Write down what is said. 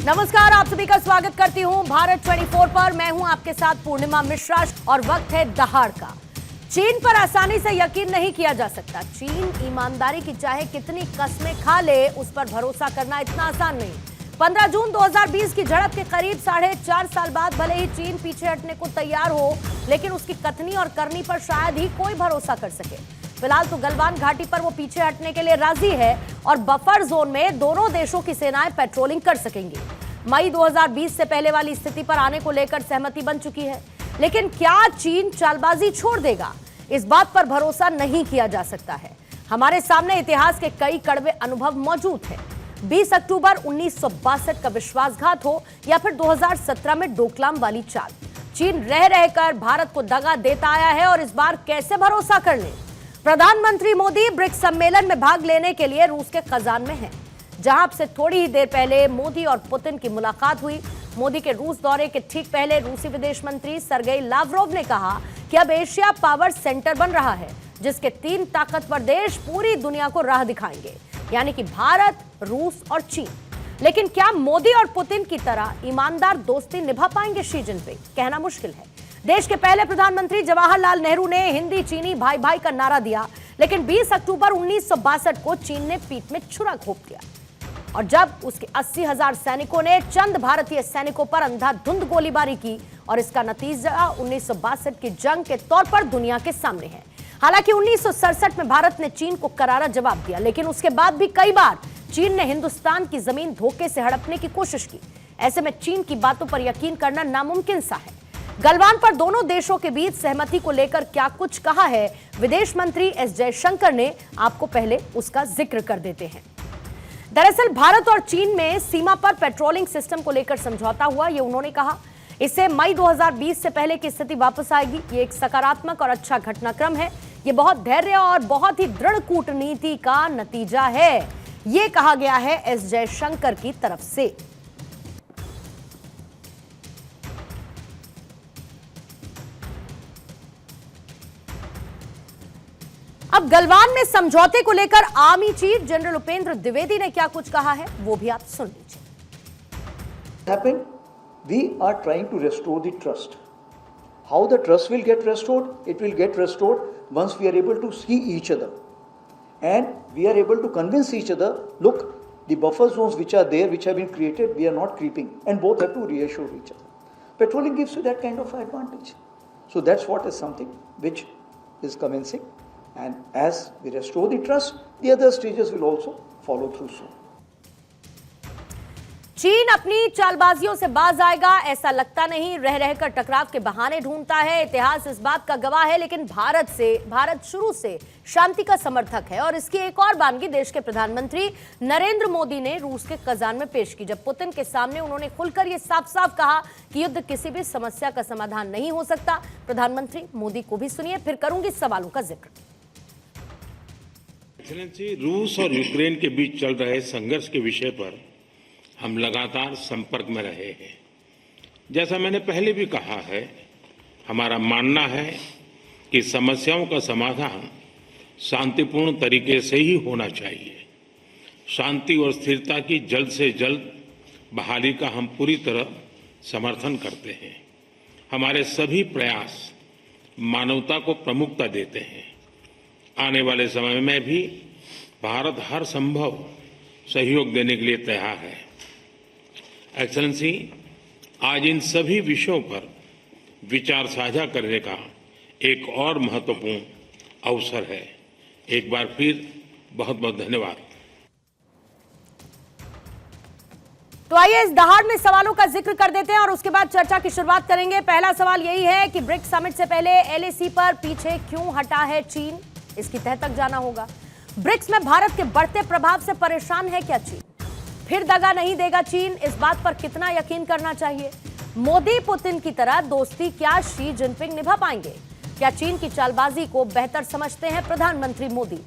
नमस्कार, आप सभी का स्वागत करती हूं भारत 24 पर। मैं हूं आपके साथ पूर्णिमा मिश्रा और वक्त है दहाड़ का। चीन पर आसानी से यकीन नहीं किया जा सकता। चीन ईमानदारी की चाहे कितनी कस्में खा ले, उस पर भरोसा करना इतना आसान नहीं। 15 जून 2020 की झड़प के करीब 4.5 साल बाद भले ही चीन पीछे हटने को तैयार हो, लेकिन उसकी कथनी और करनी पर शायद ही कोई भरोसा कर सके। फिलहाल तो गलवान घाटी पर वो पीछे हटने के लिए राजी है और बफर जोन में दोनों देशों की सेनाएं पेट्रोलिंग कर सकेंगी। मई 2020 से पहले वाली स्थिति पर आने को लेकर सहमति बन चुकी है, लेकिन क्या चीन चालबाजी छोड़ देगा, इस बात पर भरोसा नहीं किया जा सकता है। हमारे सामने इतिहास के कई कड़वे अनुभव मौजूद हैं। 20 अक्टूबर 1962 का विश्वासघात हो या फिर 2017 में डोकलाम वाली चाल, चीन रह रहकर भारत को दगा देता आया है और इस बार कैसे भरोसा कर ले। प्रधानमंत्री मोदी ब्रिक्स सम्मेलन में भाग लेने के लिए रूस के कजान में हैं, जहां से थोड़ी ही देर पहले मोदी और पुतिन की मुलाकात हुई। मोदी के रूस दौरे के ठीक पहले रूसी विदेश मंत्री सर्गेई लावरोव ने कहा कि अब एशिया पावर सेंटर बन रहा है, जिसके 3 ताकतवर देश पूरी दुनिया को राह दिखाएंगे, यानी कि भारत, रूस और चीन। लेकिन क्या मोदी और पुतिन की तरह ईमानदार दोस्ती निभा पाएंगे शी जिनपिंग? कहना मुश्किल है। देश के पहले प्रधानमंत्री जवाहरलाल नेहरू ने हिंदी चीनी भाई भाई का नारा दिया, लेकिन 20 अक्टूबर 1962 को चीन ने पीठ में छुरा घोंप दिया और जब उसके 80,000 सैनिकों ने चंद भारतीय सैनिकों पर अंधाधुंध गोलीबारी की, और इसका नतीजा 1962 की जंग के तौर पर दुनिया के सामने है। हालांकि 1967 में भारत ने चीन को करारा जवाब दिया, लेकिन उसके बाद भी कई बार चीन ने हिंदुस्तान की जमीन धोखे से हड़पने की कोशिश की। ऐसे में चीन की बातों पर यकीन करना नामुमकिन सा है। गलवान पर दोनों देशों के बीच सहमति को लेकर क्या कुछ कहा है विदेश मंत्री एस जयशंकर ने, आपको पहले उसका जिक्र कर देते हैं। दरअसल भारत और चीन में सीमा पर पेट्रोलिंग सिस्टम को लेकर समझौता हुआ, ये उन्होंने कहा। इससे मई 2020 से पहले की स्थिति वापस आएगी। ये एक सकारात्मक और अच्छा घटनाक्रम है। ये बहुत धैर्य और बहुत ही दृढ़ कूटनीति का नतीजा है, ये कहा गया है एस जयशंकर की तरफ से। अब गलवान में समझौते को लेकर army chief general Upendra Dwivedi ने क्या कुछ कहा है, वो भी आप सुन लीजिए। We are trying to restore the trust. How the trust will get restored? It will get restored once we are able to see each other, and we are able to convince each other. Look, the buffer zones which are there, which have been created, we are not creeping, and both have to reassure each other. Patrolling gives you that kind of advantage. So that's what is something which is commencing. And as we restore the trust, the other stages will also follow through soon. चीन अपनी चालबाजियों से बाज आएगा ऐसा लगता नहीं। रह रहकर टकराव के बहाने ढूंढता है, इतिहास इस बात का गवाह है। लेकिन भारत शुरू से शांति का समर्थक है और इसकी एक और बानगी देश के प्रधानमंत्री नरेंद्र मोदी ने रूस के कजान में पेश की, जब पुतिन के सामने उन्होंने खुलकर यह साफ साफ कहा कि युद्ध किसी भी समस्या का समाधान नहीं हो सकता। प्रधानमंत्री मोदी को भी सुनिए, फिर करूंगी सवालों का जिक्र। एक्सेलेंसी, रूस और यूक्रेन के बीच चल रहे संघर्ष के विषय पर हम लगातार संपर्क में रहे हैं। जैसा मैंने पहले भी कहा है, हमारा मानना है कि समस्याओं का समाधान शांतिपूर्ण तरीके से ही होना चाहिए। शांति और स्थिरता की जल्द से जल्द बहाली का हम पूरी तरह समर्थन करते हैं। हमारे सभी प्रयास मानवता को प्रमुखता देते हैं। आने वाले समय में भी भारत हर संभव सहयोग देने के लिए तैयार है। एक्सेलेंसी, आज इन सभी विषयों पर विचार साझा करने का एक और महत्वपूर्ण अवसर है। एक बार फिर बहुत बहुत धन्यवाद। तो आइए इस दहाड़ में सवालों का जिक्र कर देते हैं और उसके बाद चर्चा की शुरुआत करेंगे। पहला सवाल यही है कि ब्रिक्स समिट से पहले एलएसी पर पीछे क्यों हटा है चीन, इसकी तह तक जाना होगा। ब्रिक्स में भारत के बढ़ते प्रभाव से परेशान है क्या चीन? फिर दगा नहीं देगा चीन, इस बात पर कितना यकीन करना चाहिए? मोदी पुतिन की तरह दोस्ती क्या शी जिनपिंग निभा पाएंगे? क्या चीन की चालबाजी को बेहतर समझते हैं प्रधानमंत्री मोदी?